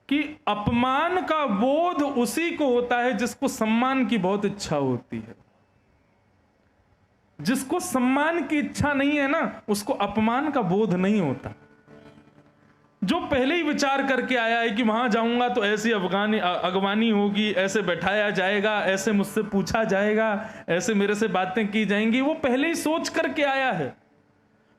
कि अपमान का बोध उसी को होता है जिसको सम्मान की बहुत इच्छा होती है। जिसको सम्मान की इच्छा नहीं है ना, उसको अपमान का बोध नहीं होता। जो पहले ही विचार करके आया है कि वहां जाऊंगा तो ऐसी अगवानी होगी, ऐसे बैठाया जाएगा, ऐसे मुझसे पूछा जाएगा, ऐसे मेरे से बातें की जाएंगी, वो पहले ही सोच करके आया है।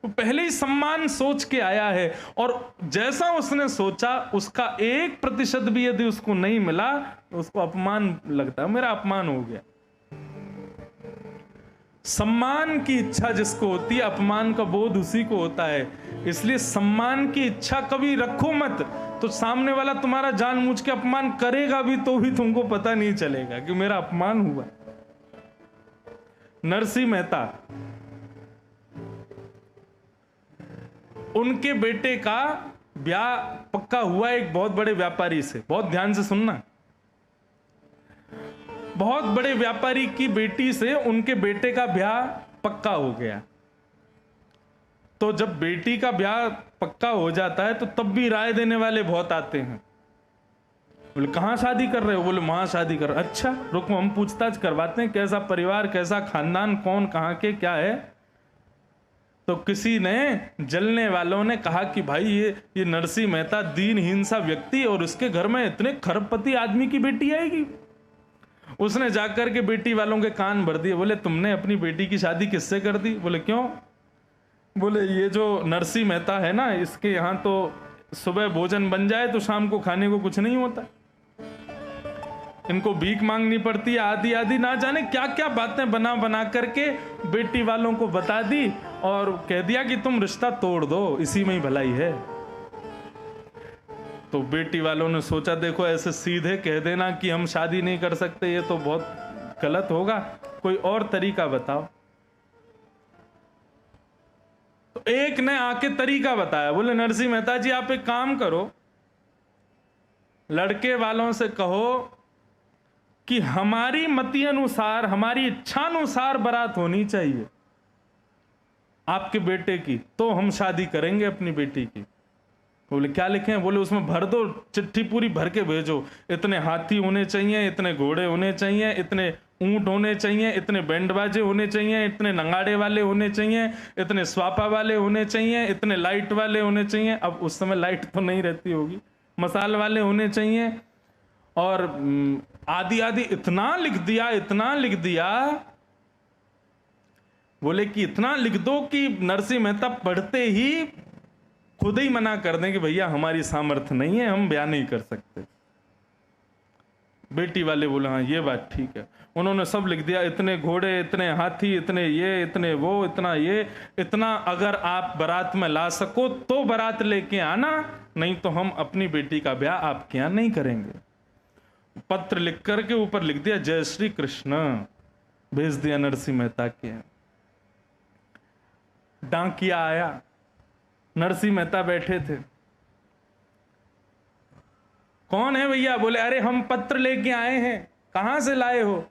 वो पहले ही सम्मान सोच के आया है, और जैसा उसने सोचा उसका 1% भी यदि उसको नहीं मिला तो उसको अपमान लगता है, मेरा अपमान हो गया। सम्मान की इच्छा जिसको होती है, अपमान का बोध उसी को होता है। इसलिए सम्मान की इच्छा कभी रखो मत, तो सामने वाला तुम्हारा जानबूझ के अपमान करेगा भी तो भी तुमको पता नहीं चलेगा कि मेरा अपमान हुआ। नरसिंह मेहता, उनके बेटे का ब्याह पक्का हुआ एक बहुत बड़े व्यापारी से। बहुत ध्यान से सुनना, बहुत बड़े व्यापारी की बेटी से उनके बेटे का ब्याह पक्का हो गया। तो जब बेटी का ब्याह पक्का हो जाता है तो तब भी राय देने वाले बहुत आते हैं। बोले कहां शादी कर रहे हो? बोले वहां शादी कर रहे। अच्छा रुको, हम पूछताछ करवाते हैं, कैसा परिवार, कैसा खानदान, कौन कहां के क्या है। तो किसी ने, जलने वालों ने कहा कि भाई ये नरसिंह मेहता दीनहीन सा व्यक्ति, और उसके घर में इतने खरबपति आदमी की बेटी आएगी। उसने जाकर के बेटी वालों के कान भर दिए। बोले तुमने अपनी बेटी की शादी किससे कर दी? बोले क्यों? बोले ये जो नरसिंह मेहता है ना, इसके यहाँ तो सुबह भोजन बन जाए तो शाम को खाने को कुछ नहीं होता, इनको भीख मांगनी पड़ती है, आदि आदि ना जाने क्या क्या बातें बना बना करके बेटी वालों को बता दी, और कह दिया कि तुम रिश्ता तोड़ दो, इसी में ही भलाई है। तो बेटी वालों ने सोचा देखो ऐसे सीधे कह देना कि हम शादी नहीं कर सकते, ये तो बहुत गलत होगा, कोई और तरीका बताओ। तो एक ने आके तरीका बताया। बोले नरसिंह मेहता जी आप एक काम करो, लड़के वालों से कहो कि हमारी मति अनुसार, हमारी इच्छा अनुसार बारात होनी चाहिए आपके बेटे की, तो हम शादी करेंगे अपनी बेटी की। बोले क्या लिखे हैं? बोले उसमें भर दो, चिट्ठी पूरी भर के भेजो, इतने हाथी होने चाहिए, इतने घोड़े होने चाहिए, इतने ऊंट होने चाहिए, इतने बैंड बाजे होने चाहिए, इतने नंगाड़े वाले होने चाहिए, इतने स्वापा वाले होने चाहिए, इतने लाइट वाले होने चाहिए। अब उस समय लाइट तो नहीं रहती होगी, मसाल वाले होने चाहिए, और आदि आदि इतना लिख दिया, इतना लिख दिया। बोले कि इतना लिख दो कि नरसिंह मेहता पढ़ते ही खुद ही मना कर दें कि भैया हमारी सामर्थ्य नहीं है, हम ब्याह नहीं कर सकते। बेटी वाले बोले हाँ ये बात ठीक है। उन्होंने सब लिख दिया, इतने घोड़े, इतने हाथी, इतने ये, इतने वो, इतना ये, इतना अगर आप बारात में ला सको तो बारात लेके आना, नहीं तो हम अपनी बेटी का ब्याह आपके यहां नहीं करेंगे। पत्र लिख करके ऊपर लिख दिया जय श्री कृष्ण, भेज दिया नरसिंह मेहता के। डाकिया आया, नरसिंह मेहता बैठे थे। कौन है भैया? बोले अरे हम पत्र लेके आए हैं। कहां से लाए हो?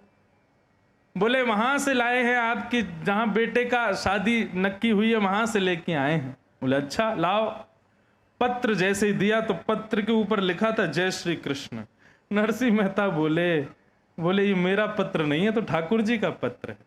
बोले वहां से लाए हैं, आपकी जहां बेटे का शादी नक्की हुई है वहां से लेके आए हैं। बोले अच्छा लाओ। पत्र जैसे ही दिया तो पत्र के ऊपर लिखा था जय श्री कृष्ण। नरसिंह मेहता बोले ये मेरा पत्र नहीं है, तो ठाकुर जी का पत्र है।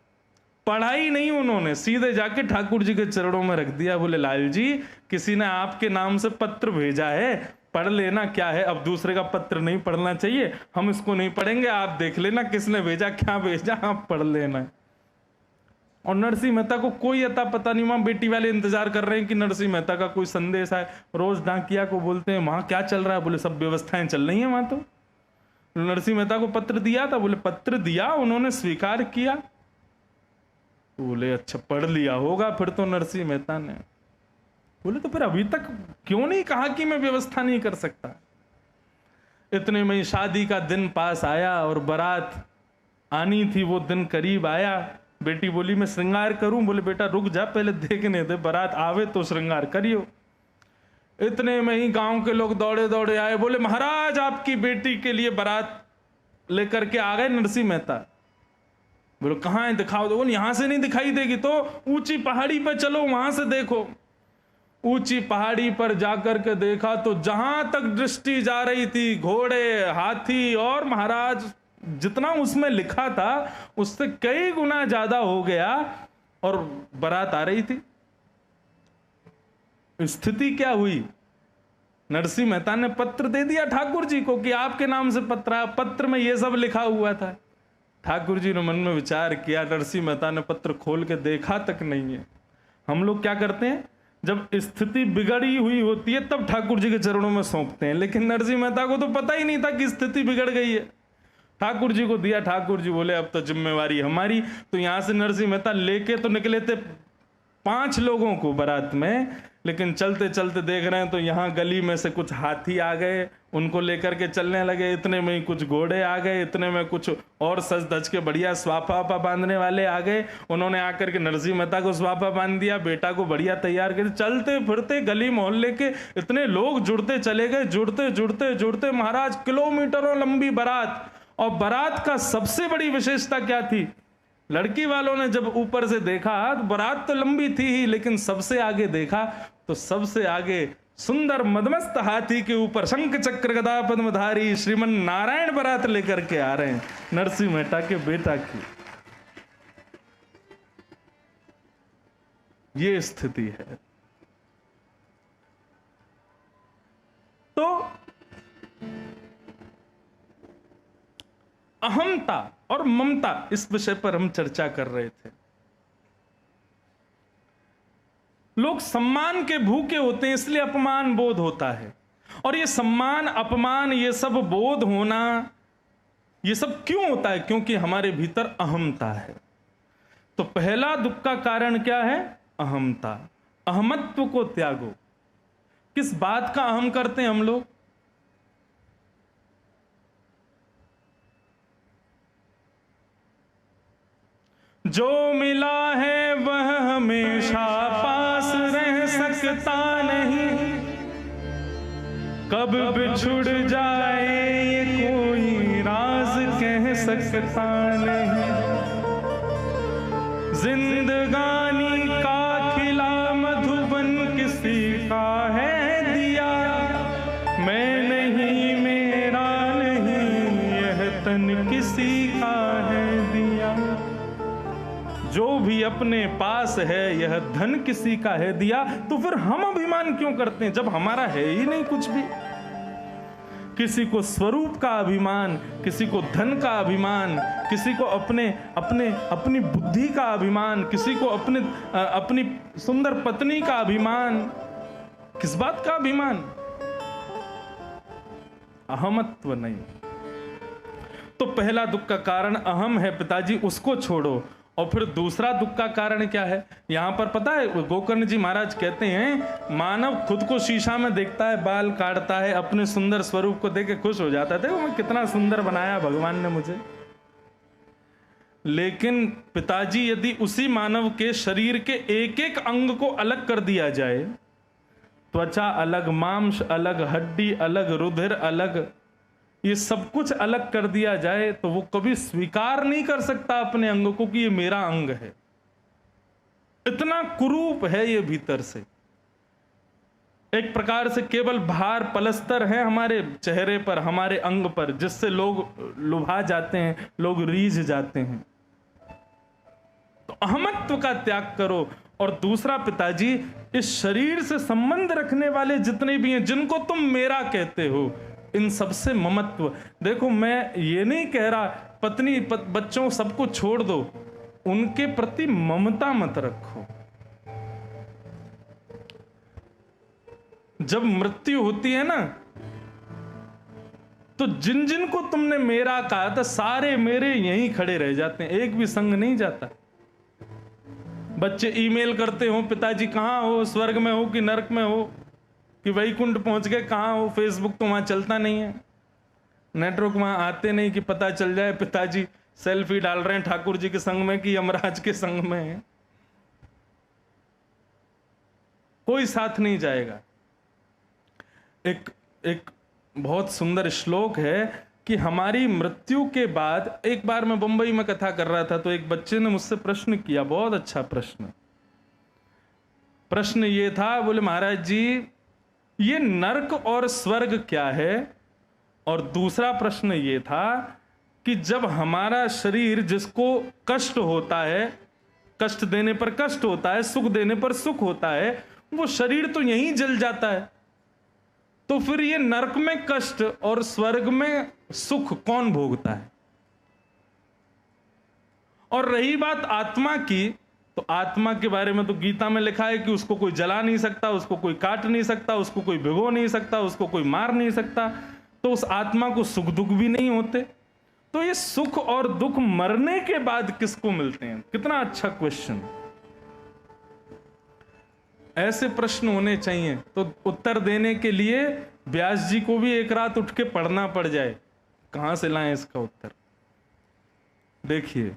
पढ़ा ही नहीं उन्होंने, सीधे जाके ठाकुर जी के चरणों में रख दिया। बोले लाल जी किसी ने आपके नाम से पत्र भेजा है, पढ़ लेना क्या है, अब दूसरे का पत्र नहीं पढ़ना चाहिए, हम इसको नहीं पढ़ेंगे, आप देख लेना किसने भेजा, क्या भेजा, आप पढ़ लेना। और नरसिंह मेहता को कोई अता पता नहीं। वहां बेटी वाले इंतजार कर रहे हैं कि नरसिंह मेहता का कोई संदेश आए। रोज डाकिया को बोलते हैं वहां क्या चल रहा है? बोले सब व्यवस्थाएं चल रही है वहां। तो नरसिंह मेहता को पत्र दिया था। बोले पत्र दिया, उन्होंने स्वीकार किया। बोले अच्छा पढ़ लिया होगा फिर तो नरसिंह मेहता ने। बोले तो फिर अभी तक क्यों नहीं कहा कि मैं व्यवस्था नहीं कर सकता? इतने में ही शादी का दिन पास आया और बारात आनी थी, वो दिन करीब आया। बेटी बोली मैं श्रृंगार करूं। बोले बेटा रुक जा, पहले देखने दे, बारात आवे तो श्रृंगार करियो। इतने में ही गांव के लोग दौड़े दौड़े आए। बोले महाराज आपकी बेटी के लिए बारात लेकर के आ गए नरसिंह मेहता। बोलो कहाँ है, दिखाओ। तो बोले यहां से नहीं दिखाई देगी, तो ऊंची पहाड़ी पर चलो, वहां से देखो। ऊंची पहाड़ी पर जाकर के देखा तो जहां तक दृष्टि जा रही थी घोड़े, हाथी और महाराज जितना उसमें लिखा था उससे कई गुना ज्यादा हो गया और बारात आ रही थी। स्थिति क्या हुई? नरसिंह मेहता ने पत्र दे दिया ठाकुर जी को कि आपके नाम से पत्र आया, पत्र में यह सब लिखा हुआ था। ठाकुर जी ने मन में विचार किया, नरसिंह मेहता ने पत्र खोल के देखा तक नहीं है। हम लोग क्या करते हैं, जब स्थिति बिगड़ी हुई होती है तब ठाकुर जी के चरणों में सौंपते हैं, लेकिन नरसिंह मेहता को तो पता ही नहीं था कि स्थिति बिगड़ गई है। ठाकुर जी को दिया, ठाकुर जी बोले अब तो जिम्मेवारी हमारी। तो यहां से नरसिंह मेहता लेके तो निकले थे 5 लोगों को बारात में, लेकिन चलते चलते देख रहे हैं तो यहाँ गली में से कुछ हाथी आ गए, उनको लेकर के चलने लगे। इतने में ही कुछ घोड़े आ गए, इतने में कुछ और सज धज के बढ़िया स्वापा बांधने वाले आ गए। उन्होंने आकर के नरसिंह मेहता को स्वापा बांध दिया, बेटा को बढ़िया तैयार कर। चलते फिरते गली मोहल्ले के इतने लोग जुड़ते चले गए, जुड़ते जुड़ते जुड़ते महाराज किलोमीटरों लंबी बारात। और बारात का सबसे बड़ी विशेषता क्या थी? लड़की वालों ने जब ऊपर से देखा तो बारात तो लंबी थी ही, लेकिन सबसे आगे देखा तो सबसे आगे सुंदर मदमस्त हाथी के ऊपर शंख चक्र गदा पद्मधारी श्रीमन नारायण बारात लेकर के आ रहे हैं, नरसिंह मेहता के बेटा की। ये स्थिति है। तो अहमता और ममता, इस विषय पर हम चर्चा कर रहे थे। लोग सम्मान के भूखे होते हैं, इसलिए अपमान बोध होता है। और ये सम्मान अपमान ये सब बोध होना, ये सब क्यों होता है? क्योंकि हमारे भीतर अहमता है। तो पहला दुख का कारण क्या है? अहमता। अहमत्व को त्यागो। किस बात का अहम करते हैं हम लोग? जो मिला है वह हमेशा पास रह सकता नहीं, कब बिछुड़ जाए ये कोई राज कह सकता नहीं। जिंदगानी का खिला मधुबन किसी का है दिया, मैं नहीं मेरा नहीं यह तन किसी का है दिया। जो भी अपने पास है यह धन किसी का है दिया। तो फिर हम अभिमान क्यों करते हैं जब हमारा है ही नहीं कुछ भी? किसी को स्वरूप का अभिमान, किसी को धन का अभिमान, किसी को अपनी बुद्धि का अभिमान, किसी को अपनी सुंदर पत्नी का अभिमान। किस बात का अभिमान? अहमत्व नहीं। तो पहला दुख का कारण अहम है पिताजी, उसको छोड़ो। और फिर दूसरा दुख का कारण क्या है? यहां पर पता है गोकर्ण जी महाराज कहते हैं, मानव खुद को शीशा में देखता है, बाल काटता है, अपने सुंदर स्वरूप को देख के खुश हो जाता है, देखो मैं कितना सुंदर बनाया भगवान ने मुझे। लेकिन पिताजी यदि उसी मानव के शरीर के एक एक अंग को अलग कर दिया जाए, त्वचा अलग, मांस अलग, हड्डी अलग, रुधिर अलग, ये सब कुछ अलग कर दिया जाए, तो वो कभी स्वीकार नहीं कर सकता अपने अंग को कि ये मेरा अंग है। इतना कुरूप है ये भीतर से। एक प्रकार से केवल भार पलस्तर है हमारे चेहरे पर, हमारे अंग पर, जिससे लोग लुभा जाते हैं, लोग रीझ जाते हैं। तो अहमत्व का त्याग करो। और दूसरा पिताजी, इस शरीर से संबंध रखने वाले जितने भी हैं, जिनको तुम मेरा कहते हो, इन सबसे ममत्व। देखो मैं ये नहीं कह रहा पत्नी बच्चों सबको छोड़ दो, उनके प्रति ममता मत रखो। जब मृत्यु होती है ना, तो जिन जिन को तुमने मेरा कहा था सारे मेरे यहीं खड़े रह जाते हैं, एक भी संग नहीं जाता। बच्चे ईमेल करते हो, पिताजी कहाँ हो, स्वर्ग में हो कि नरक में हो कि वैकुंठ पहुंच गए, कहाँ हो? फेसबुक तो वहां चलता नहीं है, नेटवर्क वहां आते नहीं कि पता चल जाए पिताजी सेल्फी डाल रहे हैं ठाकुर जी के संग में कि यमराज के संग में है। कोई साथ नहीं जाएगा। एक बहुत सुंदर श्लोक है कि हमारी मृत्यु के बाद, एक बार मैं बंबई में कथा कर रहा था तो एक बच्चे ने मुझसे प्रश्न किया, बहुत अच्छा प्रश्न। प्रश्न ये था, बोले महाराज जी ये नरक और स्वर्ग क्या है? और दूसरा प्रश्न ये था कि जब हमारा शरीर, जिसको कष्ट होता है, कष्ट देने पर कष्ट होता है, सुख देने पर सुख होता है, वो शरीर तो यहीं जल जाता है, तो फिर ये नरक में कष्ट और स्वर्ग में सुख कौन भोगता है? और रही बात आत्मा की, तो आत्मा के बारे में तो गीता में लिखा है कि उसको कोई जला नहीं सकता, उसको कोई काट नहीं सकता, उसको कोई भिगो नहीं सकता, उसको कोई मार नहीं सकता, तो उस आत्मा को सुख दुख भी नहीं होते। तो ये सुख और दुख मरने के बाद किसको मिलते हैं? कितना अच्छा क्वेश्चन। ऐसे प्रश्न होने चाहिए। तो उत्तर देने के लिए व्यास जी को भी एक रात उठ के पढ़ना पड़ जाए, कहां से लाएं इसका उत्तर। देखिए,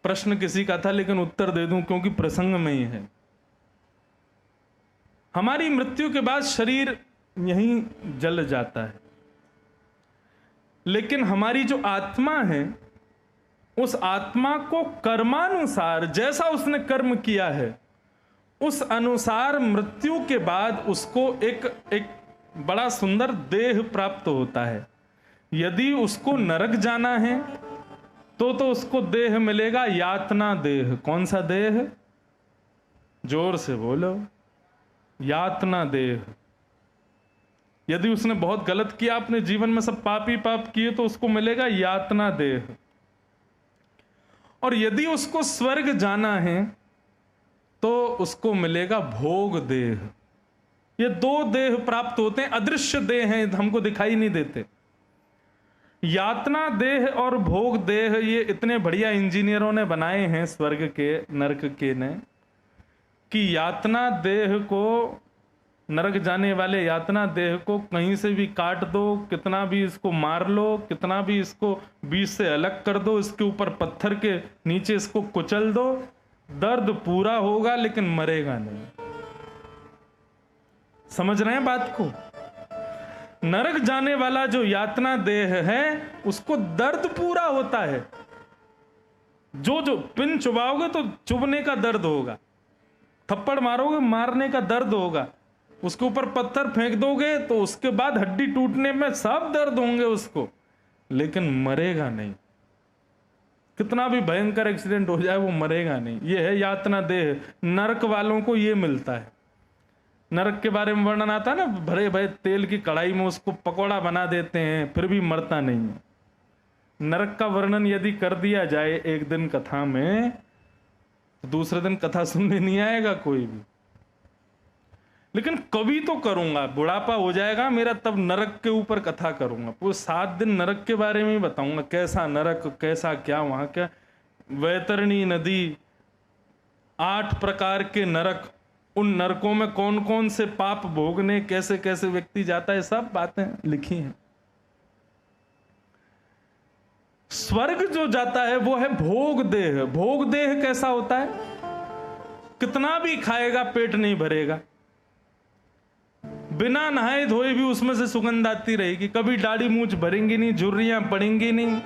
प्रश्न किसी का था लेकिन उत्तर दे दूं क्योंकि प्रसंग में ही है। हमारी मृत्यु के बाद शरीर यहीं जल जाता है, लेकिन हमारी जो आत्मा है, उस आत्मा को कर्मानुसार, जैसा उसने कर्म किया है उस अनुसार मृत्यु के बाद उसको एक बड़ा सुंदर देह प्राप्त होता है। यदि उसको नरक जाना है तो उसको देह मिलेगा यातना देह। कौन सा देह? जोर से बोलो, यातना देह। यदि उसने बहुत गलत किया अपने जीवन में, सब पाप ही पाप किए, तो उसको मिलेगा यातना देह। और यदि उसको स्वर्ग जाना है तो उसको मिलेगा भोग देह। ये दो देह प्राप्त होते हैं, अदृश्य देह हैं, हमको दिखाई नहीं देते। यातना देह और भोग देह ये इतने बढ़िया इंजीनियरों ने बनाए हैं स्वर्ग के, नरक के ने, कि यातना देह को, नरक जाने वाले यातना देह को कहीं से भी काट दो, कितना भी इसको मार लो, कितना भी इसको बीच से अलग कर दो, इसके ऊपर पत्थर के नीचे इसको कुचल दो, दर्द पूरा होगा लेकिन मरेगा नहीं। समझ रहे हैं बात को? नरक जाने वाला जो यातना देह है उसको दर्द पूरा होता है। जो पिन चुबाओगे तो चुभने का दर्द होगा, थप्पड़ मारोगे मारने का दर्द होगा, उसके ऊपर पत्थर फेंक दोगे तो उसके बाद हड्डी टूटने में सब दर्द होंगे उसको, लेकिन मरेगा नहीं। कितना भी भयंकर एक्सीडेंट हो जाए वो मरेगा नहीं। ये है यातना देह। नरक वालों को ये मिलता है। नरक के बारे में वर्णन आता है ना, भरे भरे तेल की कढ़ाई में उसको पकौड़ा बना देते हैं, फिर भी मरता नहीं है। नरक का वर्णन यदि कर दिया जाए एक दिन कथा में, तो दूसरे दिन कथा सुनने नहीं आएगा कोई भी। लेकिन कभी तो करूंगा, बुढ़ापा हो जाएगा मेरा, तब नरक के ऊपर कथा करूंगा। पूरे 7 दिन नरक के बारे में ही बताऊंगा, कैसा नरक, कैसा क्या वहां क्या, वैतरणी नदी, 8 प्रकार के नरक, उन नरकों में कौन कौन से पाप भोगने कैसे कैसे व्यक्ति जाता है, सब बातें लिखी हैं। स्वर्ग जो जाता है वो है भोग देह। भोग देह कैसा होता है? कितना भी खाएगा पेट नहीं भरेगा, बिना नहाए धोए भी उसमें से सुगंध आती रहेगी, कभी दाढ़ी मूंछ भरेंगी नहीं, झुर्रियां पड़ेंगी नहीं,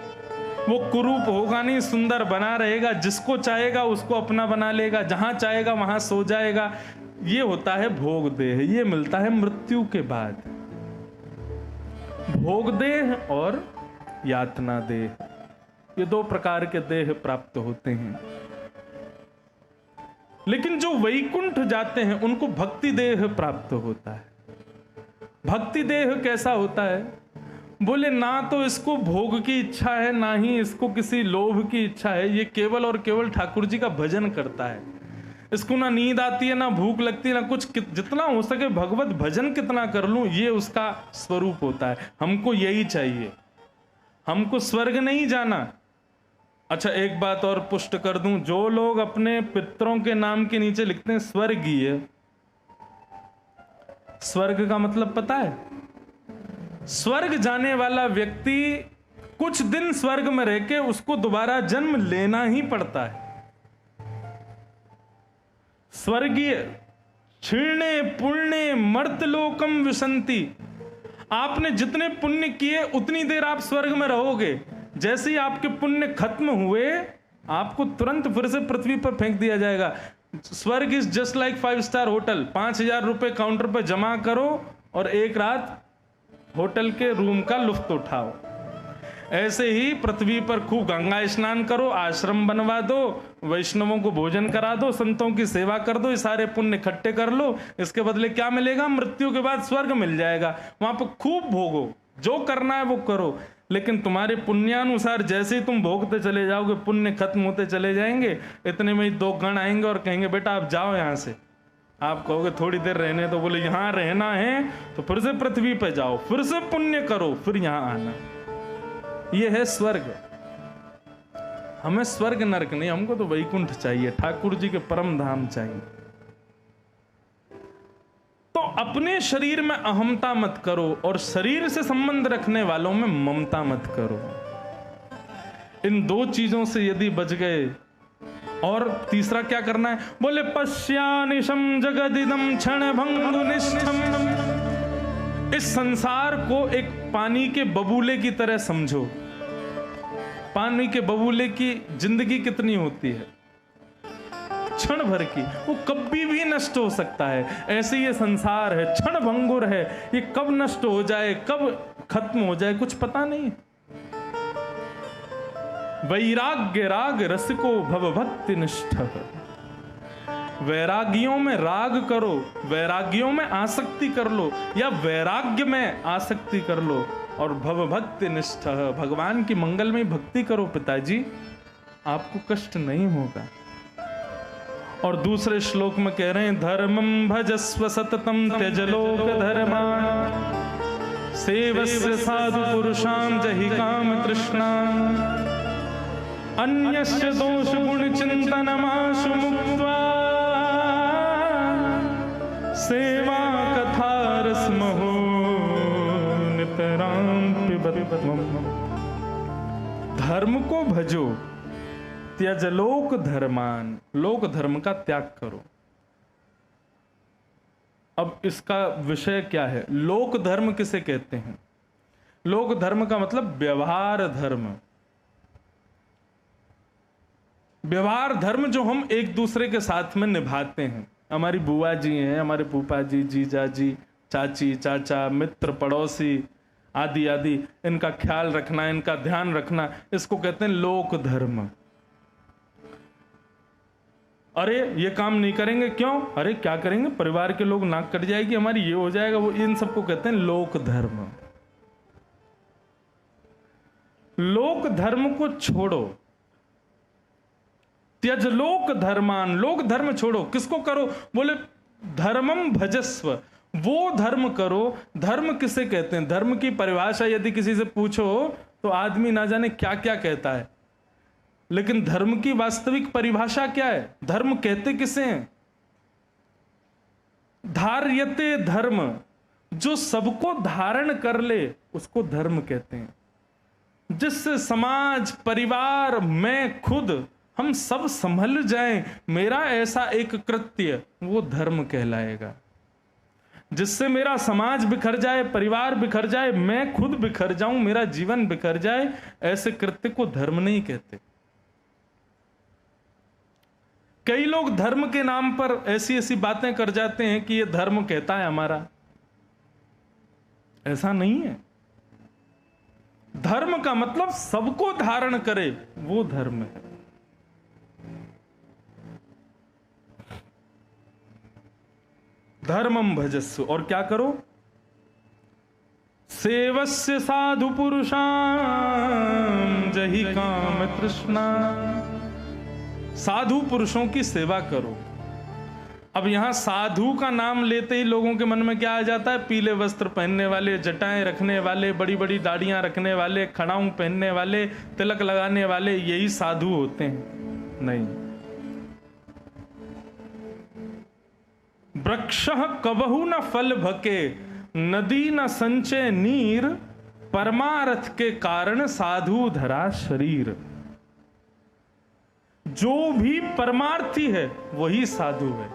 वो कुरूप होगा नहीं, सुंदर बना रहेगा, जिसको चाहेगा उसको अपना बना लेगा, जहां चाहेगा वहां सो जाएगा। ये होता है भोग देह। ये मिलता है मृत्यु के बाद। भोग देह और यातना देह, ये 2 प्रकार के देह प्राप्त होते हैं। लेकिन जो वैकुंठ जाते हैं उनको भक्ति देह प्राप्त होता है। भक्ति देह कैसा होता है? बोले ना तो इसको भोग की इच्छा है, ना ही इसको किसी लोभ की इच्छा है। ये केवल और केवल ठाकुर जी का भजन करता है। इसको ना नींद आती है, ना भूख लगती है, ना कुछ। जितना हो सके भगवत भजन कितना कर लूं, ये उसका स्वरूप होता है। हमको यही चाहिए, हमको स्वर्ग नहीं जाना। अच्छा, एक बात और पुष्ट कर दूं, जो लोग अपने पितरों के नाम के नीचे लिखते हैं स्वर्गीय, स्वर्ग का मतलब पता है? स्वर्ग जाने वाला व्यक्ति कुछ दिन स्वर्ग में रह के उसको दोबारा जन्म लेना ही पड़ता है। स्वर्गीय क्षीणे पुण्य मर्तलोकम विशंति। आपने जितने पुण्य किए उतनी देर आप स्वर्ग में रहोगे। जैसे ही आपके पुण्य खत्म हुए, आपको तुरंत फिर से पृथ्वी पर फेंक दिया जाएगा। स्वर्ग is just like 5 star hotel. 5,000 रुपए काउंटर पर जमा करो और एक रात होटल के रूम का लुफ्त उठाओ। ऐसे ही पृथ्वी पर खूब गंगा स्नान करो, आश्रम बनवा दो, वैष्णवों को भोजन करा दो, संतों की सेवा कर दो, ये सारे पुण्य इकट्ठे कर लो। इसके बदले क्या मिलेगा? मृत्यु के बाद स्वर्ग मिल जाएगा, वहां पर खूब भोगो, जो करना है वो करो। लेकिन तुम्हारे पुण्यानुसार जैसे ही तुम भोगते चले जाओगे, पुण्य खत्म होते चले जाएंगे। इतने में ही 2 गण आएंगे और कहेंगे बेटा आप जाओ यहां से। आप कहोगे थोड़ी देर रहने तो, बोले यहां रहना है तो फिर से पृथ्वी पे जाओ, फिर से पुण्य करो, फिर यहां आना। ये है स्वर्ग। हमें स्वर्ग नरक नहीं, हमको तो वैकुंठ चाहिए, ठाकुर जी के परम धाम चाहिए। तो अपने शरीर में अहमता मत करो और शरीर से संबंध रखने वालों में ममता मत करो। इन 2 चीजों से यदि बच गए। और तीसरा क्या करना है? बोले पश्यानिशम जगदिदम क्षण भंगुनिष्ठम। इस संसार को एक पानी के बबूले की तरह समझो। पानी के बबूले की जिंदगी कितनी होती है? क्षण भर की, वो कभी भी नष्ट हो सकता है। ऐसे ये संसार है, क्षण भंगुर है, ये कब नष्ट हो जाए, कब खत्म हो जाए, कुछ पता नहीं। वैराग्य राग रसिको भव भक्ति निष्ठ। वैरागियों में राग करो, वैरागियों में आसक्ति कर लो, या वैराग्य में आसक्ति कर लो, और भव भक्ति निष्ठ, भगवान की मंगल में भक्ति करो पिताजी, आपको कष्ट नहीं होगा। और दूसरे श्लोक में कह रहे हैं धर्मं भजस्व सततम त्यज लोक धर्मान् सेवस्य साधु पुरुषां जहि काम तृष्णा अन्यस्य दोष गुण चिंतनमाशु मुक्त्वा सेवा कथा रसमहो नितरां पिबत मम। धर्म को भजो, त्यज लोक धर्मान, लोक धर्म का त्याग करो। अब इसका विषय क्या है? लोक धर्म किसे कहते हैं? लोक धर्म का मतलब व्यवहार धर्म। व्यवहार धर्म जो हम एक दूसरे के साथ में निभाते हैं। हमारी बुआ जी हैं, हमारे फूफा जी, जीजा जी, चाची, चाचा, मित्र, पड़ोसी आदि आदि, इनका ख्याल रखना, इनका ध्यान रखना, इसको कहते हैं लोक धर्म। अरे ये काम नहीं करेंगे, क्यों? अरे क्या करेंगे, परिवार के लोग, नाक कट जाएगी हमारी, ये हो जाएगा, वो, इन सबको कहते हैं लोक धर्म। लोक धर्म को छोड़ो, त्यज लोक धर्मान, लोक धर्म छोड़ो। किसको करो? बोले धर्मम भजस्व, वो धर्म करो। धर्म किसे कहते हैं? धर्म की परिभाषा यदि किसी से पूछो तो आदमी ना जाने क्या क्या कहता है, लेकिन धर्म की वास्तविक परिभाषा क्या है? धर्म कहते किसे हैं? धार्यते धर्म, जो सबको धारण कर ले उसको धर्म कहते हैं। जिससे समाज, परिवार, मैं खुद, हम सब संभल जाएं, मेरा ऐसा एक कृत्य, वो धर्म कहलाएगा। जिससे मेरा समाज बिखर जाए, परिवार बिखर जाए, मैं खुद बिखर जाऊं, मेरा जीवन बिखर जाए, ऐसे कृत्य को धर्म नहीं कहते। कई लोग धर्म के नाम पर ऐसी ऐसी बातें कर जाते हैं कि ये धर्म कहता है हमारा। ऐसा नहीं है। धर्म का मतलब सबको धारण करे, वो धर्म है। धर्मम भजस्व, और क्या करो? सेवस्य साधु पुरुषां जहि काम तृष्णा, साधु पुरुषों की सेवा करो। अब यहां साधु का नाम लेते ही लोगों के मन में क्या आ जाता है? पीले वस्त्र पहनने वाले, जटाएं रखने वाले, बड़ी बड़ी दाढ़ियां रखने वाले, खड़ाऊं पहनने वाले, तिलक लगाने वाले, यही साधु होते हैं? नहीं। वृक्षः कबहु न फल भके, नदी न संचय नीर, परमारथ के कारण साधु धरा शरीर। जो भी परमार्थी है वही साधु है।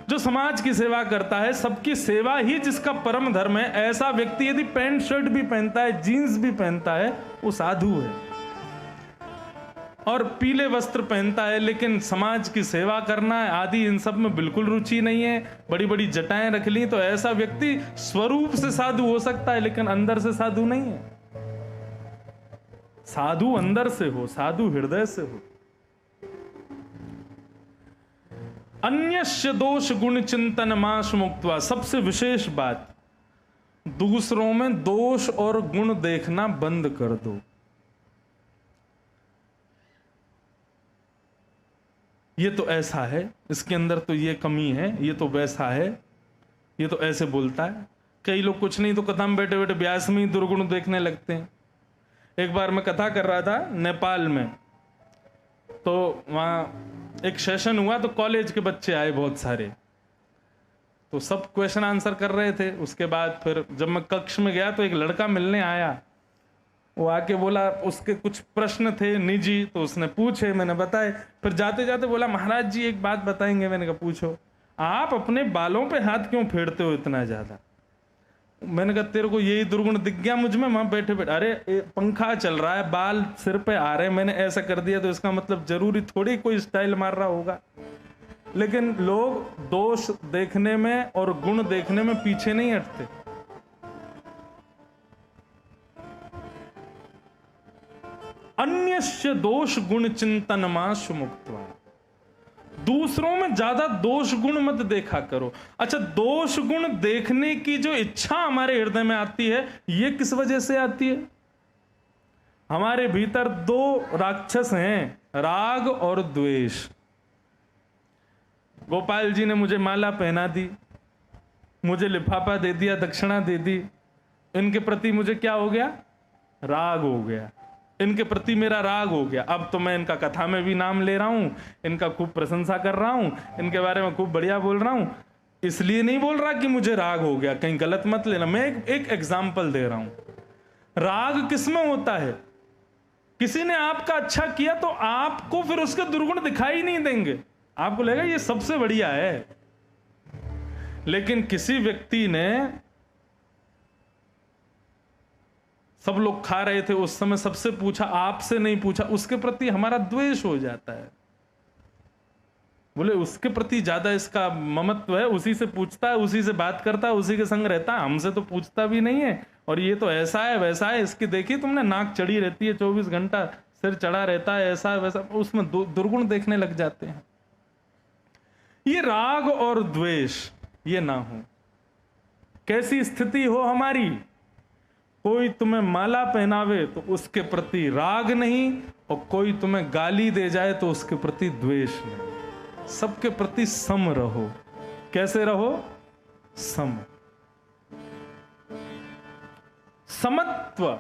जो समाज की सेवा करता है, सबकी सेवा ही जिसका परम धर्म है, ऐसा व्यक्ति यदि पैंट शर्ट भी पहनता है, जीन्स भी पहनता है, वो साधु है। और पीले वस्त्र पहनता है, लेकिन समाज की सेवा करना है आदि इन सब में बिल्कुल रुचि नहीं है, बड़ी बड़ी जटाएं रख ली, तो ऐसा व्यक्ति स्वरूप से साधु हो सकता है लेकिन अंदर से साधु नहीं है। साधु अंदर से हो, साधु हृदय से हो। अन्यस्य दोष गुण चिंतन माश मुक्त्वा, सबसे विशेष बात, दूसरों में दोष और गुण देखना बंद कर दो। ये तो ऐसा है, इसके अंदर तो ये कमी है, ये तो वैसा है, ये तो ऐसे बोलता है। कई लोग कुछ नहीं तो कथा में बैठे बैठे व्यास में ही दुर्गुण देखने लगते हैं। एक बार मैं कथा कर रहा था नेपाल में, तो वहाँ एक सेशन हुआ, तो कॉलेज के बच्चे आए बहुत सारे, तो सब क्वेश्चन आंसर कर रहे थे। उसके बाद फिर जब मैं कक्ष में गया तो एक लड़का मिलने आया, वो आके बोला, उसके कुछ प्रश्न थे निजी, तो उसने पूछे, मैंने बताए। फिर जाते जाते बोला, महाराज जी एक बात बताएंगे? मैंने कहा पूछो। आप अपने बालों पे हाथ क्यों फेरते हो इतना ज्यादा? मैंने कहा तेरे को यही दुर्गुण दिख गया मुझ में? वहां बैठे बैठे, अरे पंखा चल रहा है, बाल सिर पे आ रहे हैं, मैंने ऐसा कर दिया तो इसका मतलब जरूरी थोड़ी कोई स्टाइल मार रहा होगा। लेकिन लोग दोष देखने में और गुण देखने में पीछे नहीं हटते। अन्यस्य दोष गुण चिंतन माश मुक्त्वा, दूसरों में ज्यादा दोष गुण मत देखा करो। अच्छा, दोष गुण देखने की जो इच्छा हमारे हृदय में आती है, ये किस वजह से आती है? हमारे भीतर दो राक्षस हैं, राग और द्वेष। गोपाल जी ने मुझे माला पहना दी, मुझे लिफाफा दे दिया, दक्षिणा दे दी, इनके प्रति मुझे क्या हो गया? राग हो गया। इनके प्रति मेरा राग हो गया। अब तो मैं इनका कथा में भी नाम ले रहा हूं, इनका खूब प्रशंसा कर रहा हूं, इनके बारे में खूब बढ़िया बोल रहा हूं। इसलिए नहीं बोल रहा कि मुझे राग हो गया, कहीं गलत मत लेना। मैं एक एग्जाम्पल दे रहा हूं। राग किसमें होता है? किसी ने आपका अच्छा किया तो आपको फिर उसके दुर्गुण दिखाई नहीं देंगे, आपको लगेगा ये सबसे बढ़िया है। लेकिन किसी व्यक्ति ने, सब लोग खा रहे थे उस समय, सबसे पूछा, आपसे नहीं पूछा, उसके प्रति हमारा द्वेष हो जाता है। बोले उसके प्रति ज्यादा इसका ममत्व है, उसी से पूछता है, उसी से बात करता है, उसी के संग रहता है, हमसे तो पूछता भी नहीं है। और ये तो ऐसा है वैसा है, इसकी देखिए तुमने, नाक चढ़ी रहती है 24 घंटा, सिर चढ़ा रहता है, ऐसा है वैसा, उसमें दुर्गुण देखने लग जाते हैं। ये राग और द्वेष ये ना हो। कैसी स्थिति हो हमारी? कोई तुम्हें माला पहनावे तो उसके प्रति राग नहीं, और कोई तुम्हें गाली दे जाए तो उसके प्रति द्वेष नहीं। सबके प्रति सम रहो। कैसे रहो? सम। समत्व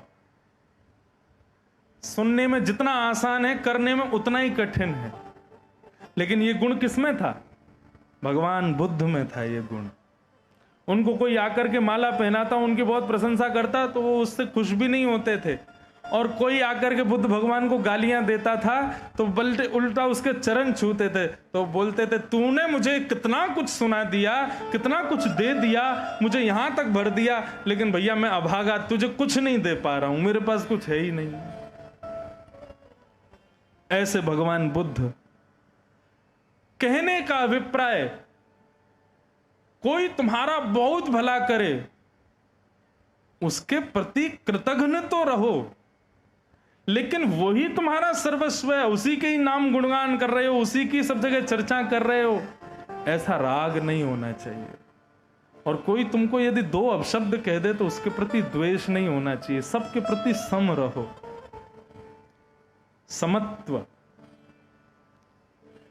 सुनने में जितना आसान है, करने में उतना ही कठिन है। लेकिन ये गुण किसमें था? भगवान बुद्ध में था ये गुण। उनको कोई आकर के माला पहनाता, उनकी बहुत प्रशंसा करता, तो वो उससे खुश भी नहीं होते थे। और कोई आकर के बुद्ध भगवान को गालियां देता था तो बल्टे उल्टा उसके चरण छूते थे, तो बोलते थे तूने मुझे कितना कुछ सुना दिया, कितना कुछ दे दिया, मुझे यहां तक भर दिया, लेकिन भैया मैं अभागा, तुझे कुछ नहीं दे पा रहा हूं, मेरे पास कुछ है ही नहीं। ऐसे भगवान बुद्ध। कहने का अभिप्राय, कोई तुम्हारा बहुत भला करे उसके प्रति कृतज्ञ तो रहो, लेकिन वही तुम्हारा सर्वस्व है, उसी के ही नाम गुणगान कर रहे हो, उसी की सब जगह चर्चा कर रहे हो, ऐसा राग नहीं होना चाहिए। और कोई तुमको यदि दो अपशब्द कह दे तो उसके प्रति द्वेष नहीं होना चाहिए। सबके प्रति सम रहो। समत्व।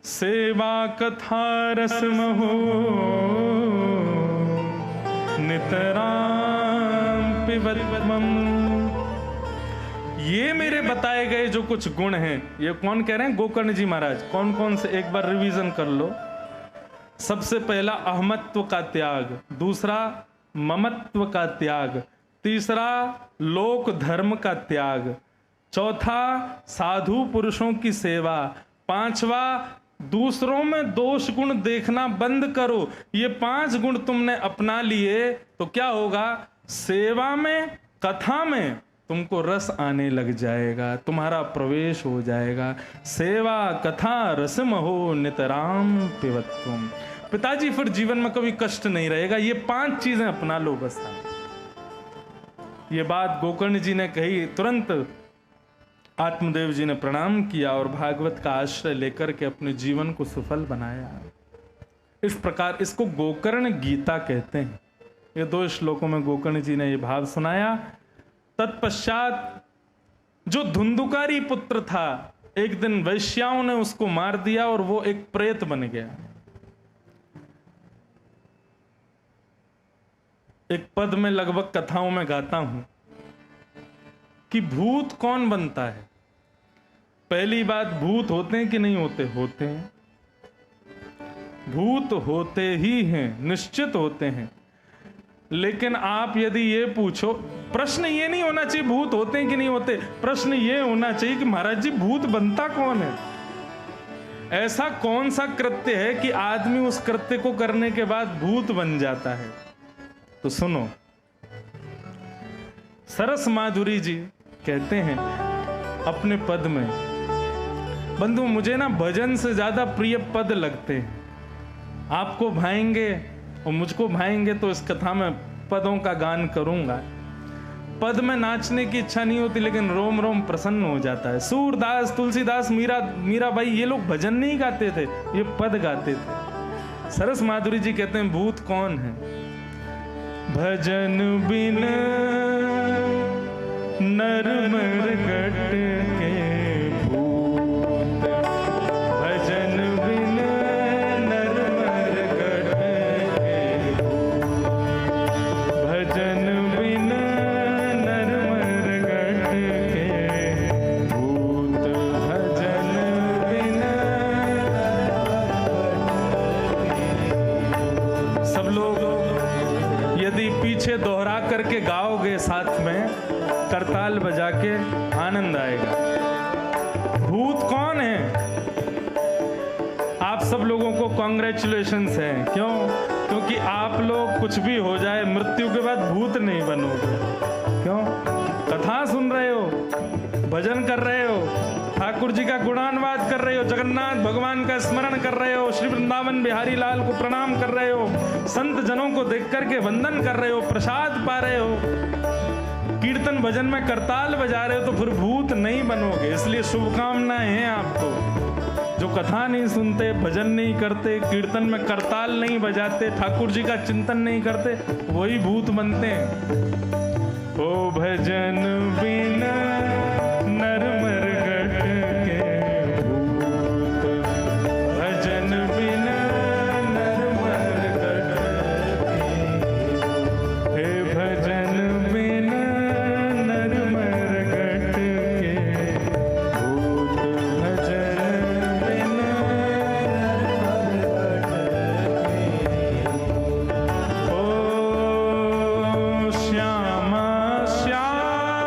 सेवा कथा रसमहो नितराम पिबत्वम। ये मेरे बताए गए जो कुछ गुण हैं, ये कौन कह रहे हैं? गोकर्ण जी महाराज। कौन कौन से? एक बार रिवीजन कर लो। सबसे पहला अहमत्व का त्याग, दूसरा ममत्व का त्याग, तीसरा लोक धर्म का त्याग, चौथा साधु पुरुषों की सेवा, पांचवा दूसरों में दोष गुण देखना बंद करो। ये 5 गुण तुमने अपना लिए तो क्या होगा? सेवा में, कथा में तुमको रस आने लग जाएगा, तुम्हारा प्रवेश हो जाएगा। सेवा कथा रसम हो नितराम पिबत्वम। पिताजी फिर जीवन में कभी कष्ट नहीं रहेगा। ये 5 चीजें अपना लो बस। ये बात गोकर्ण जी ने कही, तुरंत आत्मदेव जी ने प्रणाम किया और भागवत का आश्रय लेकर के अपने जीवन को सफल बनाया। इस प्रकार इसको गोकर्ण गीता कहते हैं। ये 2 श्लोकों में गोकर्ण जी ने ये भाव सुनाया। तत्पश्चात जो धुंधुकारी पुत्र था, एक दिन वैश्याओं ने उसको मार दिया और वो एक प्रेत बन गया। एक पद में लगभग कथाओं में गाता हूं कि भूत कौन बनता है। पहली बात, भूत होते हैं कि नहीं होते? होते हैं। भूत होते ही हैं, निश्चित होते हैं। लेकिन आप यदि ये पूछो, प्रश्न ये नहीं होना चाहिए भूत होते हैं कि नहीं होते, प्रश्न ये होना चाहिए कि महाराज जी भूत बनता कौन है? ऐसा कौन सा कृत्य है कि आदमी उस कृत्य को करने के बाद भूत बन जाता है? तो सुनो, सरस माधुरी जी कहते हैं अपने पद में, बंधु मुझे ना भजन से ज्यादा प्रिय पद लगते हैं। आपको भाएंगे और मुझको भाएंगे तो इस कथा में पदों का गान करूंगा। पद में नाचने की इच्छा नहीं होती, लेकिन रोम रोम प्रसन्न हो जाता है। सूरदास, तुलसीदास, मीराबाई ये लोग भजन नहीं गाते थे, ये पद गाते थे। सरस माधुरी जी कहते हैं भूत कौन है? भजन बिन नर मरगट के भूत, भजन बिन नर मरगट के भूत, भजन बिन नर मरगट के भूत, भजन बिन। सब लोग यदि पीछे दोहरा करके गाओगे साथ में, करताल बजा के, आनंद आएगा। भूत कौन है? आप सब लोगों को कॉन्ग्रेचुलेशंस है। क्यों? क्योंकि आप लोग कुछ भी हो जाए, मृत्यु के बाद भूत नहीं बनोगे। क्यों? कथा सुन रहे हो, भजन कर रहे हो, ठाकुर जी का गुणानुवाद कर रहे हो, जगन्नाथ भगवान का स्मरण कर रहे हो, श्री वृंदावन बिहारी लाल को प्रणाम कर रहे हो, संत जनों को देख करके वंदन कर रहे हो, प्रसाद पा रहे हो, कीर्तन भजन में करताल बजा रहे हो, तो फिर भूत नहीं बनोगे। इसलिए शुभकामनाएं हैं आपको। जो कथा नहीं सुनते, भजन नहीं करते, कीर्तन में करताल नहीं बजाते, ठाकुर जी का चिंतन नहीं करते, वही भूत बनते हैं। ओ भजन बिना नर मरगट के भूत, भजन बिना नर मरगट के, हे भजन बिना नर मरगट के भूत, भजन बिना नर मरगट के। ओ श्यामा श्याम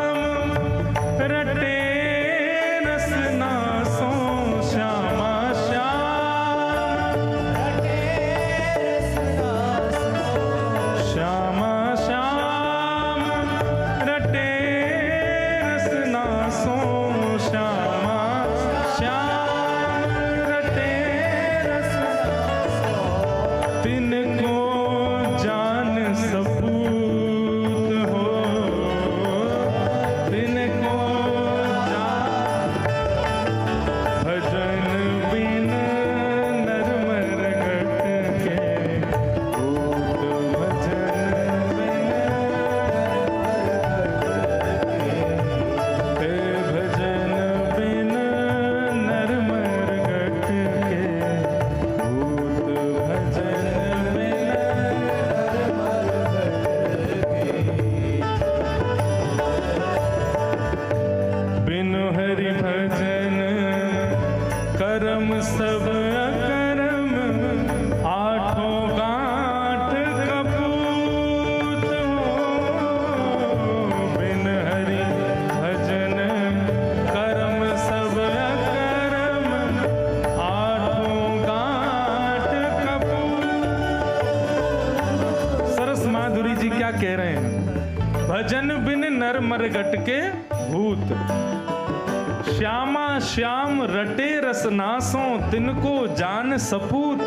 भजन बिन नर मरगट के भूत। श्यामा श्याम रटे रसनासों तिनको जान सपूत।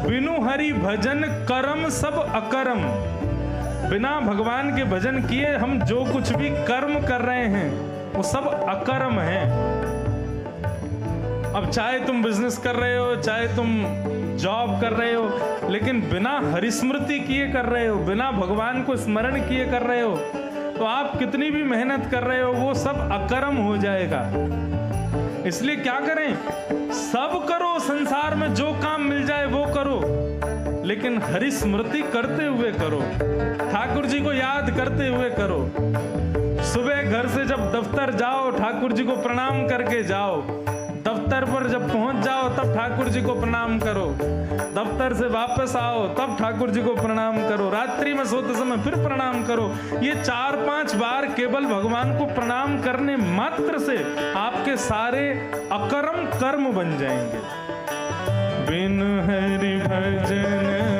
बिनु हरि भजन करम सब अकरम। बिना भगवान के भजन किए हम जो कुछ भी कर्म कर रहे हैं वो सब अकर्म है। अब चाहे तुम बिजनेस कर रहे हो, चाहे तुम जॉब कर रहे हो, लेकिन बिना हरिस्मृति किए कर रहे हो, बिना भगवान को स्मरण किए कर रहे हो, तो आप कितनी भी मेहनत कर रहे हो वो सब अकर्म हो जाएगा। इसलिए क्या करें, सब करो, संसार में जो काम मिल जाए वो करो, लेकिन हरिस्मृति करते हुए करो, ठाकुर जी को याद करते हुए करो। सुबह घर से जब दफ्तर जाओ ठाकुर जी को प्रणाम करके जाओ, दफ्तर पर जब पहुंच जाओ तब ठाकुर जी को प्रणाम करो, दफ्तर से वापस आओ तब ठाकुर जी को प्रणाम करो, रात्रि में सोते समय फिर प्रणाम करो। ये 4-5 बार केवल भगवान को प्रणाम करने मात्र से आपके सारे अकर्म कर्म बन जाएंगे। बिन हरि भजन